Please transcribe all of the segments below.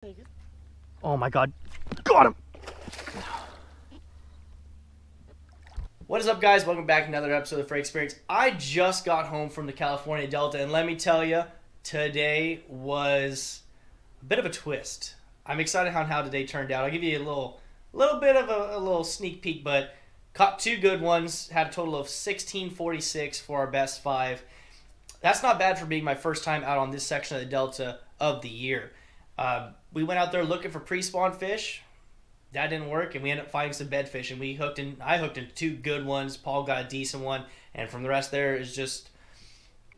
Take it. Oh my god. Got him! What is up, guys? Welcome back to another episode of the Freight Experience. I just got home from the California Delta, and let me tell you, today was a bit of a twist. I'm excited on how today turned out. I'll give you a little bit of a little sneak peek, but caught two good ones. Had a total of 1646 for our best five. That's not bad for being my first time out on this section of the Delta of the year. We went out there looking for pre-spawn fish. That didn't work, and we ended up finding some bed fish, and I hooked in two good ones. Paul got a decent one, and from the rest there is just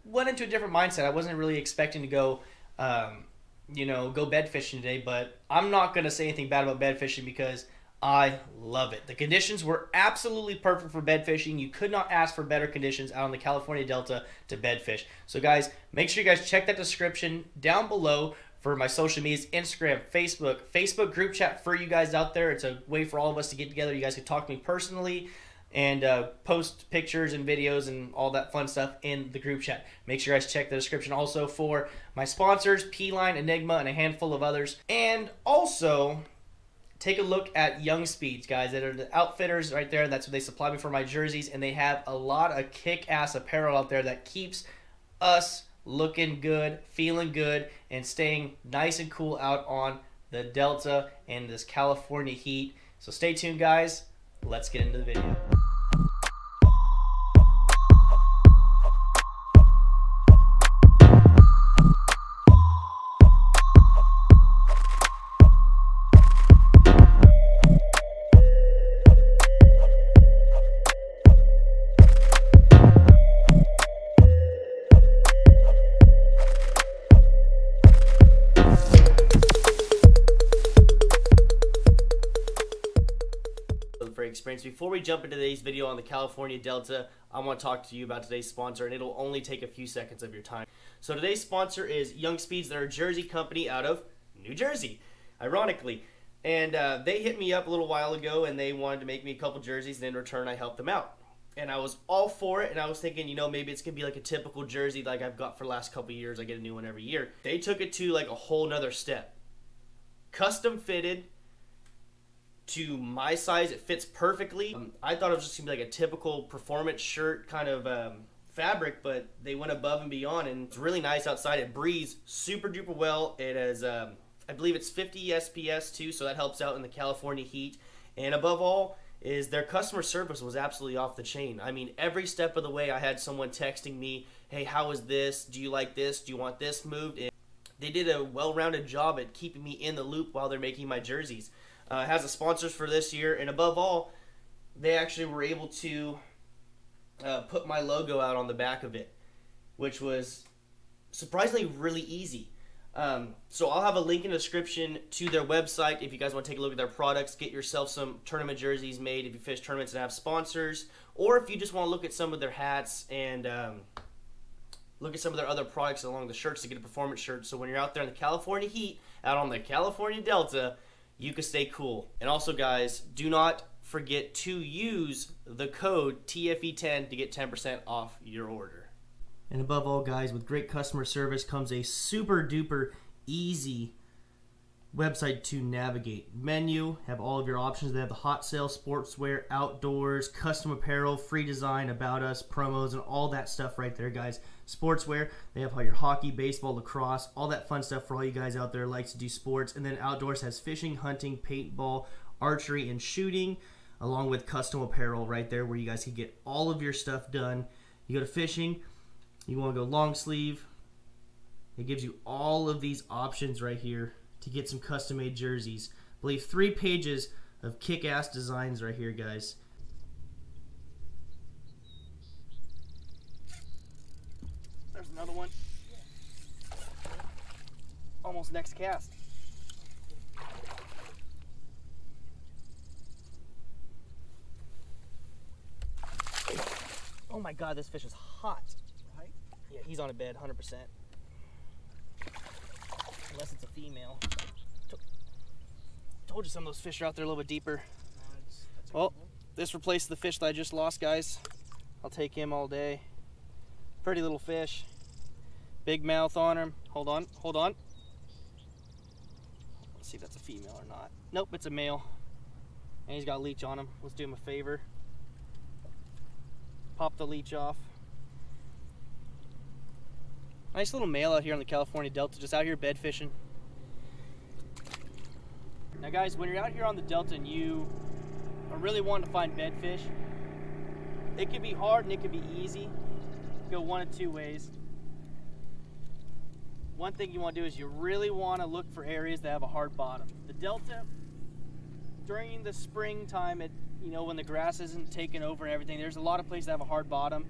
went into a different mindset. I wasn't really expecting to go, go bed fishing today, but I'm not going to say anything bad about bed fishing because I love it. The conditions were absolutely perfect for bed fishing. You could not ask for better conditions out on the California Delta to bed fish. So guys, make sure you guys check that description down below for my social medias, Instagram, Facebook group chat for you guys out there. It's a way for all of us to get together. You guys can talk to me personally and post pictures and videos and all that fun stuff in the group chat. Make sure you guys check the description also for my sponsors, PLINE, Enigma, and a handful of others. And also, take a look at Young Speeds, guys. That are the outfitters right there. That's what they supply me for my jerseys, and they have a lot of kick-ass apparel out there that keeps us looking good, feeling good, and staying nice and cool out on the Delta and this California heat. So stay tuned, guys. Let's get into the video. Experience. Before we jump into today's video on the California Delta, I want to talk to you about today's sponsor, and it'll only take a few seconds of your time. So today's sponsor is Young Speeds. They're a jersey company out of New Jersey, ironically. And they hit me up a little while ago, and they wanted to make me a couple jerseys, and in return, I helped them out. And I was all for it, and I was thinking, maybe it's going to be like a typical jersey like I've got for the last couple years. I get a new one every year. They took it to like a whole nother step. Custom fitted to my size. It fits perfectly. I thought it was just gonna be like a typical performance shirt kind of fabric, but they went above and beyond, and it's really nice outside. It breathes super duper well. It has I believe it's 50 SPS too, so that helps out in the California heat. And above all is their customer service was absolutely off the chain. I mean, every step of the way I had someone texting me, hey, how is this? Do you like this? Do you want this moved? And they did a well-rounded job at keeping me in the loop while they're making my jerseys. Has the sponsors for this year, and above all, they actually were able to put my logo out on the back of it, which was surprisingly really easy. So I'll have a link in the description to their website if you guys want to take a look at their products, get yourself some tournament jerseys made if you fish tournaments and have sponsors, or if you just want to look at some of their hats and look at some of their other products along the shirts to get a performance shirt. So when you're out there in the California heat, out on the California Delta, you can stay cool. And also, guys, do not forget to use the code TFE10 to get 10% off your order. And above all, guys, with great customer service comes a super duper easy website to navigate. Menu, have all of your options. They have the hot sale, sportswear, outdoors, custom apparel, free design, about us, promos, and all that stuff right there, guys. Sportswear, they have all your hockey, baseball, lacrosse, all that fun stuff for all you guys out there who likes to do sports. And then outdoors has fishing, hunting, paintball, archery, and shooting, along with custom apparel right there where you guys can get all of your stuff done. You go to fishing, you want to go long sleeve, it gives you all of these options right here to get some custom-made jerseys. I believe 3 pages of kick-ass designs right here, guys. There's another one. Almost next cast. Oh my God, this fish is hot. Right? Yeah, he's on a bed, 100%. Unless it's a female. Told you some of those fish are out there a little bit deeper. Well, this replaced the fish that I just lost, guys. I'll take him all day. Pretty little fish. Big mouth on him. Hold on, hold on. see if that's a female or not. Nope, it's a male. And he's got a leech on him. Let's do him a favor. Pop the leech off. Nice little male out here on the California Delta, just out here bed fishing. Now guys, when you're out here on the Delta and you are really wanting to find bed fish, it can be hard and it can be easy. Go one of two ways. One thing you want to do is you really want to look for areas that have a hard bottom. The Delta, during the springtime, when the grass isn't taken over and everything, there's a lot of places that have a hard bottom.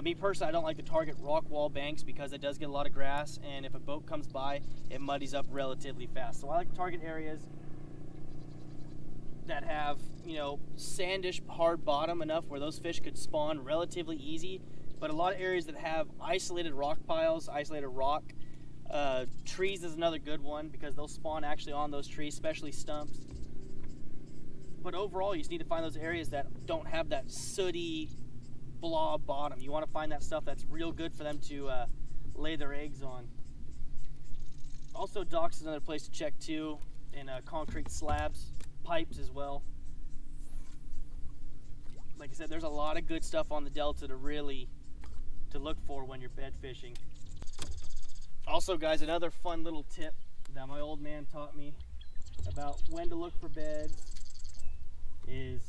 Me personally, I don't like to target rock wall banks because it does get a lot of grass, and if a boat comes by, it muddies up relatively fast. So I like to target areas that have, sandish hard bottom enough where those fish could spawn relatively easy, but a lot of areas that have isolated rock piles, isolated rock. Trees is another good one because they'll spawn actually on those trees, especially stumps. But overall, you just need to find those areas that don't have that sooty blob bottom. You want to find that stuff that's real good for them to lay their eggs on. Also, docks is another place to check too, and concrete slabs, pipes as well. Like I said, there's a lot of good stuff on the Delta to look for when you're bed fishing. Also guys, another fun little tip that my old man taught me about when to look for beds is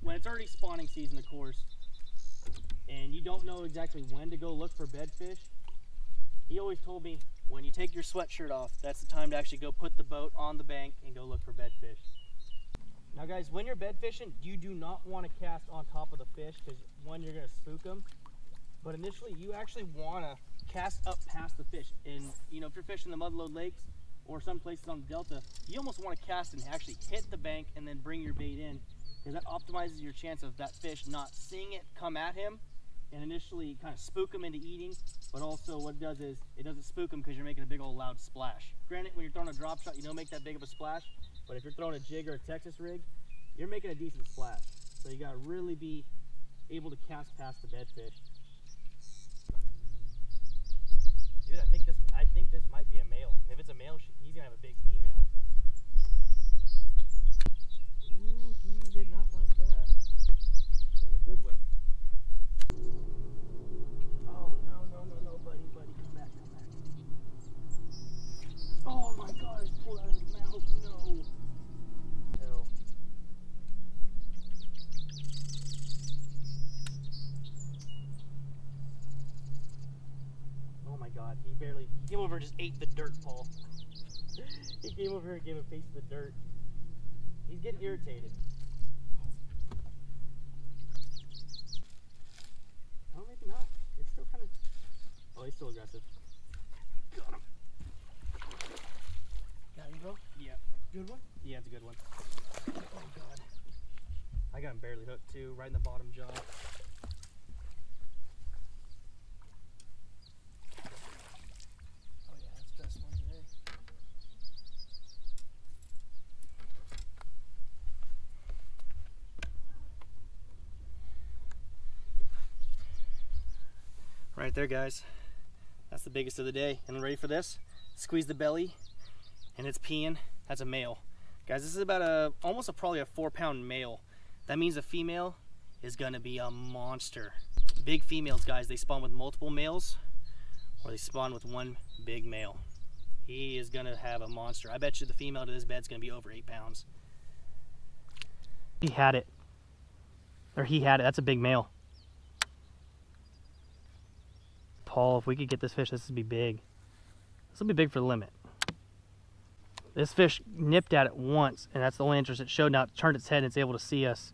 when it's already spawning season, of course, and you don't know exactly when to go look for bed fish. He always told me, when you take your sweatshirt off, that's the time to actually go put the boat on the bank and go look for bed fish. Now guys, when you're bed fishing, you do not want to cast on top of the fish because one, you're going to spook them. But initially, you actually want to cast up past the fish. And if you're fishing the mudload lakes or some places on the Delta, you almost want to cast and actually hit the bank and then bring your bait in, because that optimizes your chance of that fish not seeing it come at him and initially kind of spook him into eating. But also what it does is it doesn't spook him because you're making a big old loud splash. Granted, when you're throwing a drop shot, you don't make that big of a splash, but if you're throwing a jig or a Texas rig, you're making a decent splash. So you got to really be able to cast past the bed fish. Dude, I think this might be a male. And if it's a male, he's gonna have a big female. Ooh, he did not like that. In a good way. Oh no, buddy, come back. Oh my God, it's pulled out of his mouth. No. Oh my God, he came over and just ate the dirt, Paul. He came over here and gave a face to the dirt. He's getting irritated. Oh, maybe not. It's still kind of... Oh, he's still aggressive. Got him. Got him, bro? Yeah. Good one? Yeah, it's a good one. Oh God. I got him barely hooked too, right in the bottom jaw. Right there, guys. That's the biggest of the day. And ready for this? Squeeze the belly, and it's peeing. That's a male. Guys, this is about probably a 4-pound male. That means a female is gonna be a monster. Big females, guys, they spawn with multiple males, or they spawn with one big male. He is gonna have a monster. I bet you the female to this bed's gonna be over 8 pounds. He had it. That's a big male. Paul, if we could get this fish, this would be big. This will be big for the limit. This fish nipped at it once, and that's the only interest it showed. Now it turned its head and it's able to see us,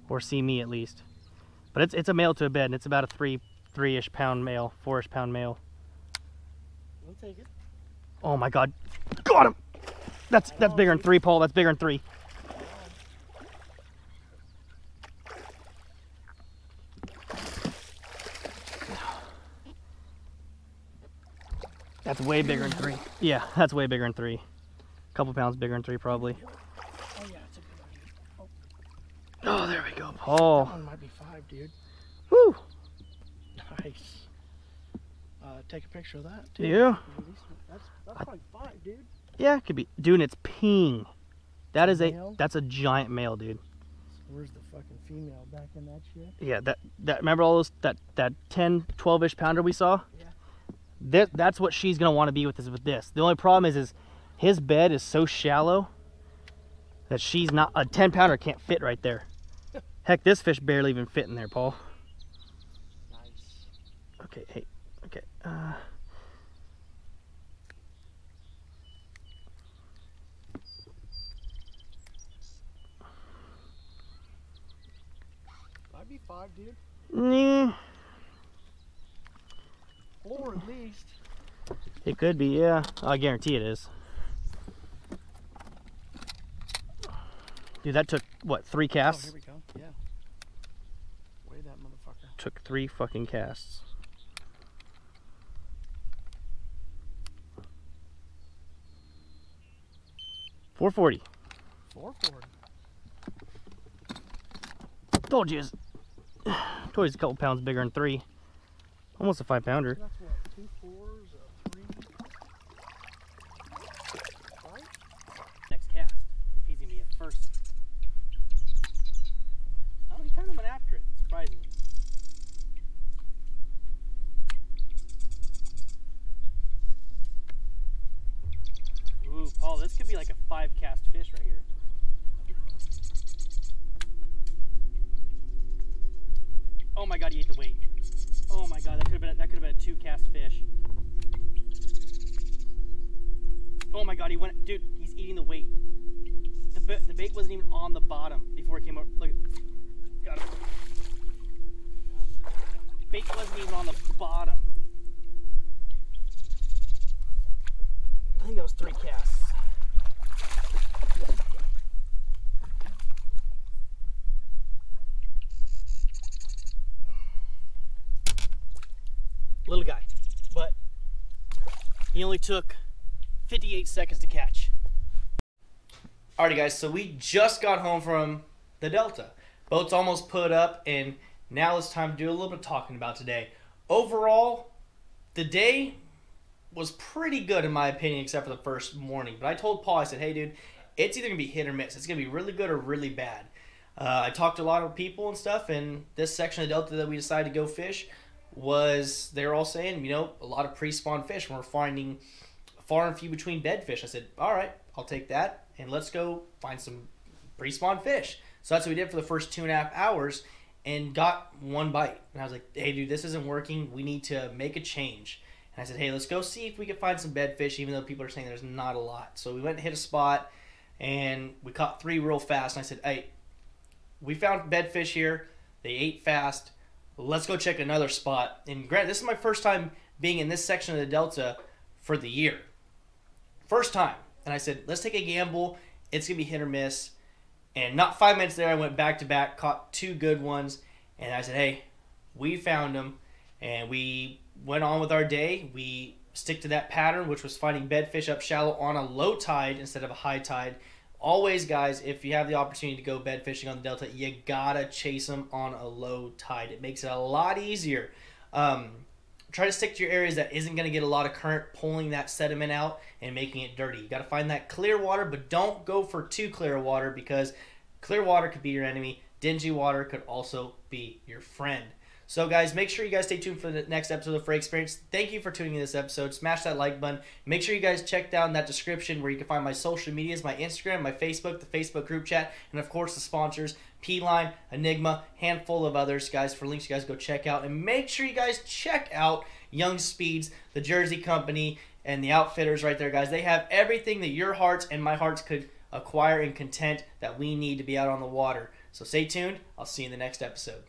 or see me at least. But it's a male to a bed, and it's about a 3-ish pound male, 4-ish pound male. We'll take it. Oh my God, got him! That's bigger than 3, Paul. That's bigger than 3. That's way bigger than 3. Yeah, that's way bigger than 3. A couple pounds bigger than 3 probably. Oh yeah, it's a good one. Oh, there we go, Paul. That one might be 5, dude. Woo! Nice. Take a picture of that, too. Yeah. That's probably 5, dude. Yeah, it could be. Dude, and it's peeing. That is Male? that's a giant male, dude. So where's the fucking female back in that shit? Yeah, that remember all those that 10, 12-ish pounder we saw? Yeah. That's what she's gonna want to be with this. The only problem is his bed is so shallow that she's not a 10-pounder can't fit right there. Heck, this fish barely even fit in there, Paul. Nice. Okay, hey, okay. Might be 5, dude. Nah, 4 at least. it could be, yeah. I guarantee it is. Dude, that took, what, 3 Oh, casts? here we go. Yeah. Weigh that motherfucker. Took 3 fucking casts. $4.40. 440. Told you it's a couple pounds bigger than 3. Almost a 5-pounder. That's what, 2 4s, a 3. Right? Next cast, if he's gonna be at first. Oh, he kind of went after it, surprisingly. Ooh, Paul, this could be like a 5-cast fish right here. Oh my god, he ate the weight. Oh my god, that could have been a 2-cast fish. Oh my god, he went, dude, he's eating the weight. The bait wasn't even on the bottom before it came up. Look, got it. Bait wasn't even on the bottom. I think that was 3 casts. Little guy, but he only took 58 seconds to catch. Alrighty guys, so we just got home from the Delta. Boat's almost put up, and now it's time to do a little bit of talking about today. Overall, the day was pretty good in my opinion, except for the first morning. But I told Paul, I said, hey dude, it's either going to be hit or miss. It's going to be really good or really bad. I talked to a lot of people and stuff, and this section of the Delta that we decided to go fish was, they're all saying, you know, a lot of pre-spawn fish, and we're finding far and few between bed fish. I said, all right, I'll take that, and let's go find some pre-spawn fish. So that's what we did for the first 2.5 hours, and got 1 bite. And I was like, hey dude, this isn't working. We need to make a change. And I said, hey, let's go see if we can find some bed fish, even though people are saying there's not a lot. So we went and hit a spot, and we caught 3 real fast. And I said, hey, we found bed fish here. They ate fast. Let's go check another spot. And granted, this is my first time being in this section of the Delta for the year. First time. And I said, let's take a gamble. It's going to be hit or miss. And not 5 minutes there, I went back to back, caught 2 good ones. And I said, hey, we found them. And we went on with our day. We stick to that pattern, which was finding bedfish up shallow on a low tide instead of a high tide. Always, guys, if you have the opportunity to go bed fishing on the Delta, you gotta chase them on a low tide. It makes it a lot easier. Try to stick to your areas that isn't going to get a lot of current pulling that sediment out and making it dirty. You got to find that clear water, but don't go for too clear water, because clear water could be your enemy. Dingy water could also be your friend. So guys, make sure you guys stay tuned for the next episode of Fray Experience. Thank you for tuning in this episode. Smash that like button. Make sure you guys check down that description where you can find my social medias, my Instagram, my Facebook, the Facebook group chat, and of course the sponsors, PLINE, Enigma, handful of others, guys, for links you guys go check out. And make sure you guys check out Young Speeds, the Jersey company, and the outfitters right there, guys. They have everything that your hearts and my hearts could acquire and content that we need to be out on the water. So stay tuned. I'll see you in the next episode.